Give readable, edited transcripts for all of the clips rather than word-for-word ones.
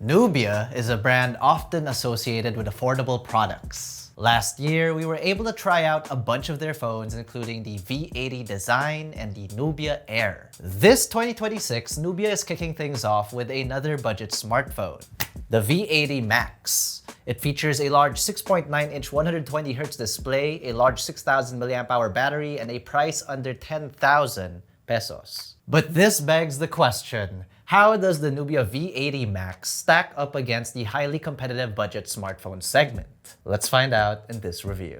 Nubia is a brand often associated with affordable products. Last year, we were able to try out a bunch of their phones, including the V80 design and the Nubia Air. This 2026, Nubia is kicking things off with another budget smartphone, the V80 Max. It features a large 6.9-inch 120Hz display, a large 6,000 mAh battery, and a price under 10,000 pesos. But this begs the question, how does the Nubia V80 Max stack up against the highly competitive budget smartphone segment? Let's find out in this review.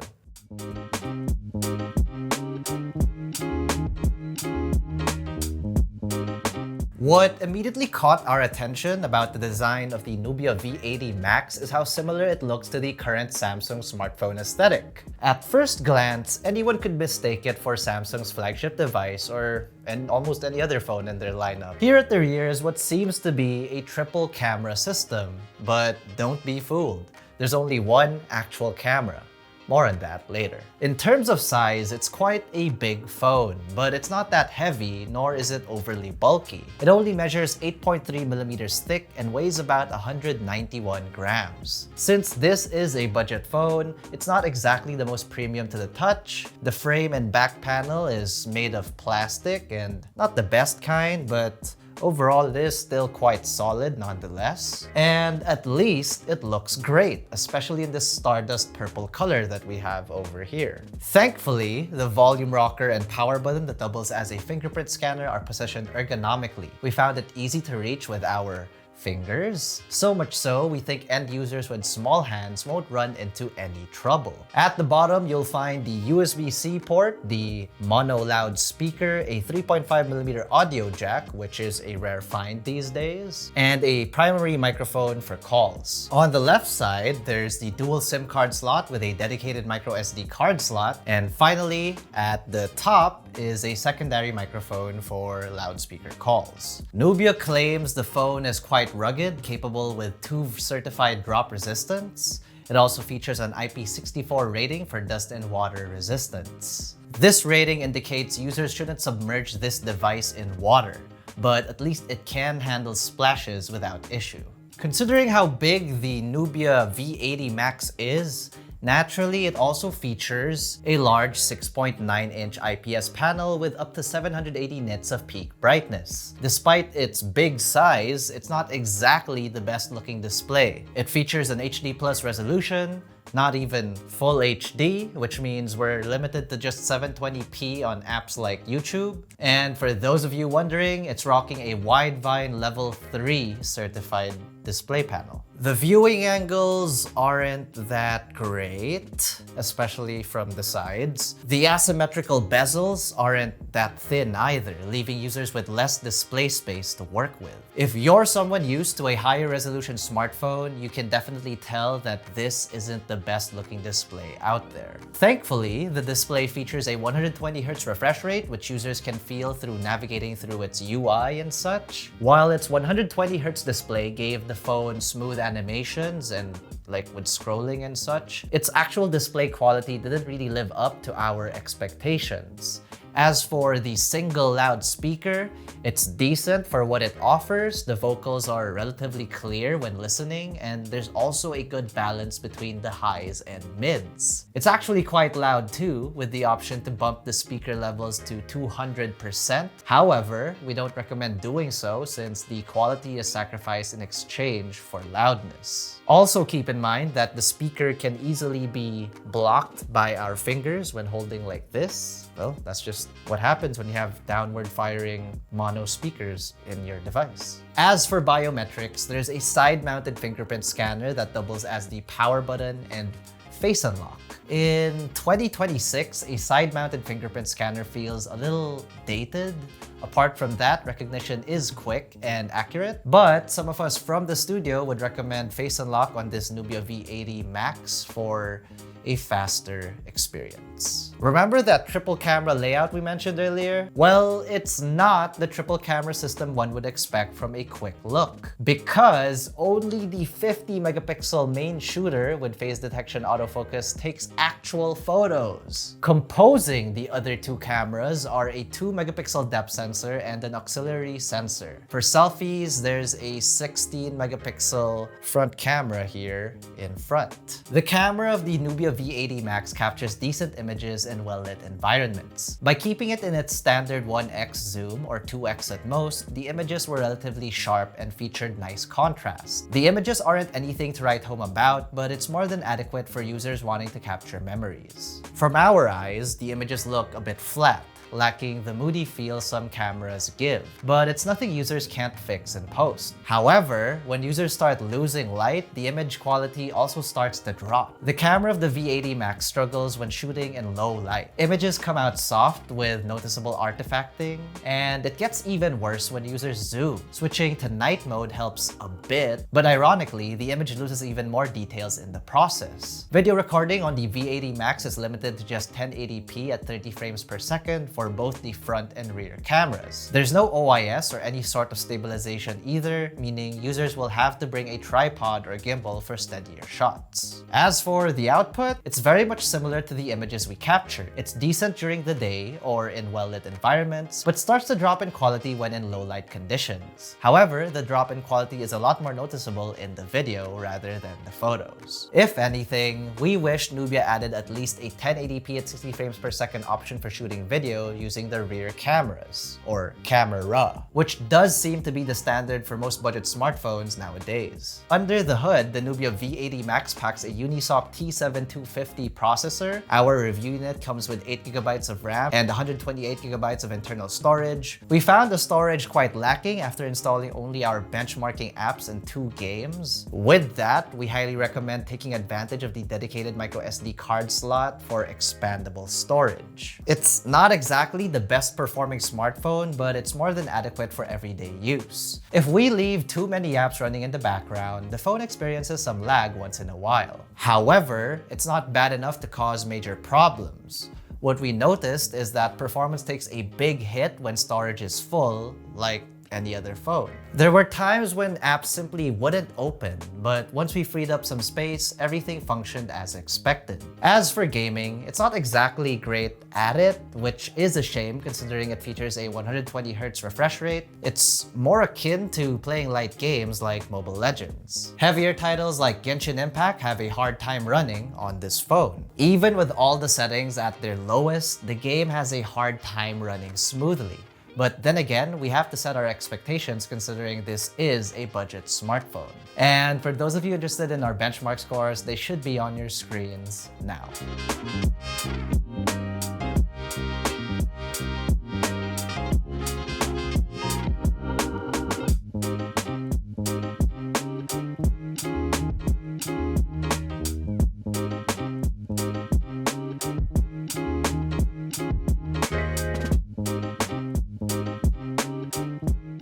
What immediately caught our attention about the design of the Nubia V80 Max is how similar it looks to the current Samsung smartphone aesthetic. At first glance, anyone could mistake it for Samsung's flagship device or almost any other phone in their lineup. Here at the rear is what seems to be a triple camera system, but don't be fooled. There's only one actual camera. More on that later. In terms of size, it's quite a big phone, but it's not that heavy, nor is it overly bulky. It only measures 8.3mm thick and weighs about 191 grams. Since this is a budget phone, it's not exactly the most premium to the touch. The frame and back panel is made of plastic and not the best kind, but overall, it is still quite solid nonetheless. And at least it looks great, especially in this stardust purple color that we have over here. Thankfully, the volume rocker and power button that doubles as a fingerprint scanner are positioned ergonomically. We found it easy to reach with our fingers. So much so, we think end users with small hands won't run into any trouble. At the bottom, you'll find the USB-C port, the mono loudspeaker, a 3.5mm audio jack, which is a rare find these days, and a primary microphone for calls. On the left side, there's the dual SIM card slot with a dedicated micro SD card slot. And finally, at the top is a secondary microphone for loudspeaker calls. Nubia claims the phone is quite rugged, capable with TÜV certified drop resistance. It also features an IP64 rating for dust and water resistance. This rating indicates users shouldn't submerge this device in water, but at least it can handle splashes without issue. Considering how big the Nubia V80 Max is, naturally, it also features a large 6.9-inch IPS panel with up to 780 nits of peak brightness. Despite its big size, it's not exactly the best-looking display. It features an HD+ resolution, not even full HD, which means we're limited to just 720p on apps like YouTube. And for those of you wondering, it's rocking a Widevine Level 3 certified display panel. The viewing angles aren't that great, especially from the sides. The asymmetrical bezels aren't that thin either, leaving users with less display space to work with. If you're someone used to a higher resolution smartphone, you can definitely tell that this isn't the best looking display out there. Thankfully, the display features a 120Hz refresh rate, which users can feel through navigating through its UI and such. While its 120Hz display gave the phone smooth animations and with scrolling and such, its actual display quality didn't really live up to our expectations. As for the single loudspeaker, it's decent for what it offers. The vocals are relatively clear when listening, and there's also a good balance between the highs and mids. It's actually quite loud too, with the option to bump the speaker levels to 200%. However, we don't recommend doing so since the quality is sacrificed in exchange for loudness. Also keep in mind that the speaker can easily be blocked by our fingers when holding like this. Well, that's just what happens when you have downward firing mono speakers in your device. As for biometrics, there's a side-mounted fingerprint scanner that doubles as the power button and face unlock. In 2026, a side-mounted fingerprint scanner feels a little dated. Apart from that, recognition is quick and accurate, but some of us from the studio would recommend face unlock on this Nubia V80 Max for a faster experience. Remember that triple camera layout we mentioned earlier? Well, it's not the triple camera system one would expect from a quick look, because only the 50 megapixel main shooter with phase detection autofocus takes actual photos. Composing the other two cameras are a 2 megapixel depth sensor and an auxiliary sensor. For selfies, there's a 16 megapixel front camera here in front. The camera of the Nubia V80 Max captures decent images in well-lit environments. By keeping it in its standard 1x zoom or 2x at most, the images were relatively sharp and featured nice contrast. The images aren't anything to write home about, but it's more than adequate for users wanting to capture memories. From our eyes, the images look a bit flat, lacking the moody feel some cameras give. But it's nothing users can't fix in post. However, when users start losing light, the image quality also starts to drop. The camera of the V80 Max struggles when shooting in low light. Images come out soft with noticeable artifacting, and it gets even worse when users zoom. Switching to night mode helps a bit, but ironically, the image loses even more details in the process. Video recording on the V80 Max is limited to just 1080p at 30 frames per second for both the front and rear cameras. There's no OIS or any sort of stabilization either, meaning users will have to bring a tripod or gimbal for steadier shots. As for the output, it's very much similar to the images we capture. It's decent during the day or in well-lit environments, but starts to drop in quality when in low light conditions. However, the drop in quality is a lot more noticeable in the video rather than the photos. If anything, we wish Nubia added at least a 1080p at 60 frames per second option for shooting video using the rear cameras, or camera, which does seem to be the standard for most budget smartphones nowadays. Under the hood, the Nubia V80 Max packs a Unisoc T7250 processor. Our review unit comes with 8GB of RAM and 128GB of internal storage. We found the storage quite lacking after installing only our benchmarking apps and 2 games. With that, we highly recommend taking advantage of the dedicated microSD card slot for expandable storage. It's not exactly the best performing smartphone, but it's more than adequate for everyday use. If we leave too many apps running in the background, the phone experiences some lag once in a while. However, it's not bad enough to cause major problems. What we noticed is that performance takes a big hit when storage is full, like any other phone. There were times when apps simply wouldn't open, but once we freed up some space, everything functioned as expected. As for gaming, it's not exactly great at it, which is a shame considering it features a 120Hz refresh rate. It's more akin to playing light games like Mobile Legends. Heavier titles like Genshin Impact have a hard time running on this phone. Even with all the settings at their lowest, the game has a hard time running smoothly. But then again, we have to set our expectations considering this is a budget smartphone. And for those of you interested in our benchmark scores, they should be on your screens now.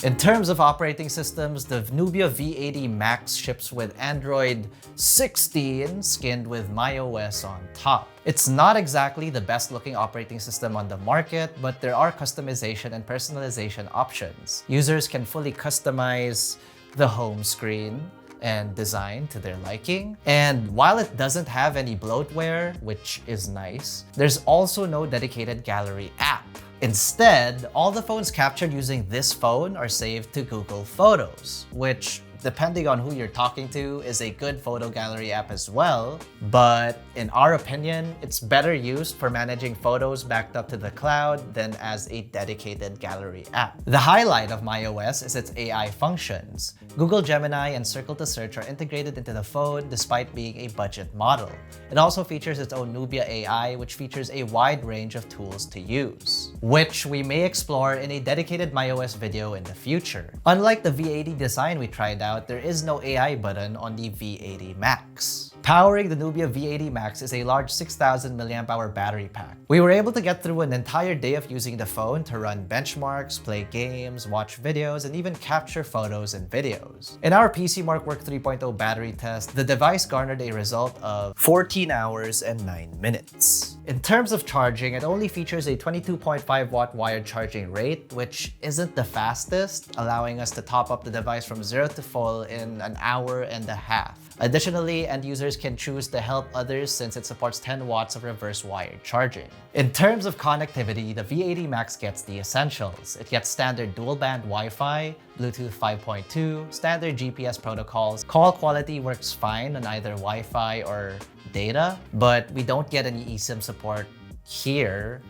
In terms of operating systems, the Nubia V80 Max ships with Android 16 skinned with MyOS on top. It's not exactly the best looking operating system on the market, but there are customization and personalization options. Users can fully customize the home screen and design to their liking. And while it doesn't have any bloatware, which is nice, there's also no dedicated gallery app. Instead, all the phones captured using this phone are saved to Google Photos, which, depending on who you're talking to, is a good photo gallery app as well. But in our opinion, it's better used for managing photos backed up to the cloud than as a dedicated gallery app. The highlight of MyOS is its AI functions. Google Gemini and Circle to Search are integrated into the phone despite being a budget model. It also features its own Nubia AI, which features a wide range of tools to use, which we may explore in a dedicated MyOS video in the future. Unlike the V80 design we tried out, there is no AI button on the V80 Max. Powering the Nubia V80 Max is a large 6,000 mAh battery pack. We were able to get through an entire day of using the phone to run benchmarks, play games, watch videos, and even capture photos and videos. In our PC Mark Work 3.0 battery test, the device garnered a result of 14 hours and 9 minutes. In terms of charging, it only features a 22.5 watt wired charging rate, which isn't the fastest, allowing us to top up the device from 0 to full in an hour and a half. Additionally, end users can choose to help others since it supports 10 watts of reverse wired charging. In terms of connectivity, the V80 Max gets the essentials. It gets standard dual-band Wi-Fi, Bluetooth 5.2, standard GPS protocols. Call quality works fine on either Wi-Fi or data, but we don't get any eSIM support here,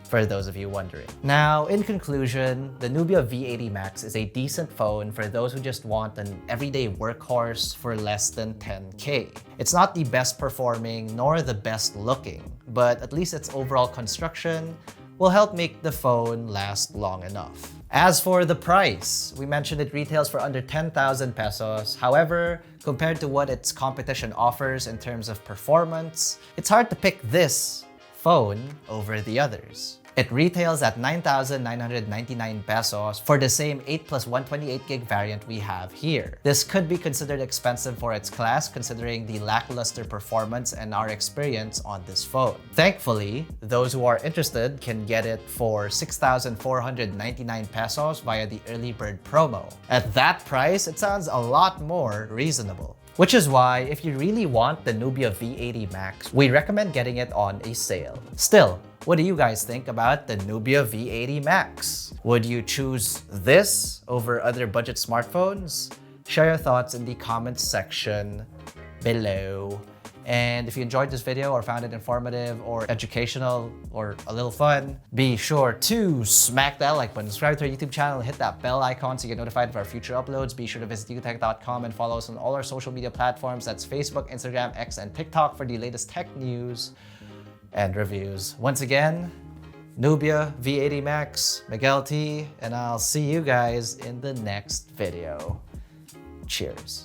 for those of you wondering. Now, in conclusion, the Nubia V80 Max is a decent phone for those who just want an everyday workhorse for less than 10K. It's not the best performing nor the best looking, but at least its overall construction will help make the phone last long enough. As for the price, we mentioned it retails for under 10,000 pesos. However, compared to what its competition offers in terms of performance, it's hard to pick this phone over the others. It retails at 9,999 pesos for the same 8 plus 128GB variant we have here. This could be considered expensive for its class considering the lackluster performance and our experience on this phone. Thankfully, those who are interested can get it for 6,499 pesos via the early bird promo. At that price, it sounds a lot more reasonable. Which is why, if you really want the Nubia V80 Max, we recommend getting it on a sale. Still, what do you guys think about the Nubia V80 Max? Would you choose this over other budget smartphones? Share your thoughts in the comments section below. And if you enjoyed this video or found it informative or educational or a little fun, be sure to smack that like button, subscribe to our YouTube channel, and hit that bell icon so you get notified of our future uploads. Be sure to visit youtech.com and follow us on all our social media platforms. That's Facebook, Instagram, X, and TikTok for the latest tech news and reviews. Once again, Nubia V80 Max, Miguel T, and I'll see you guys in the next video. Cheers.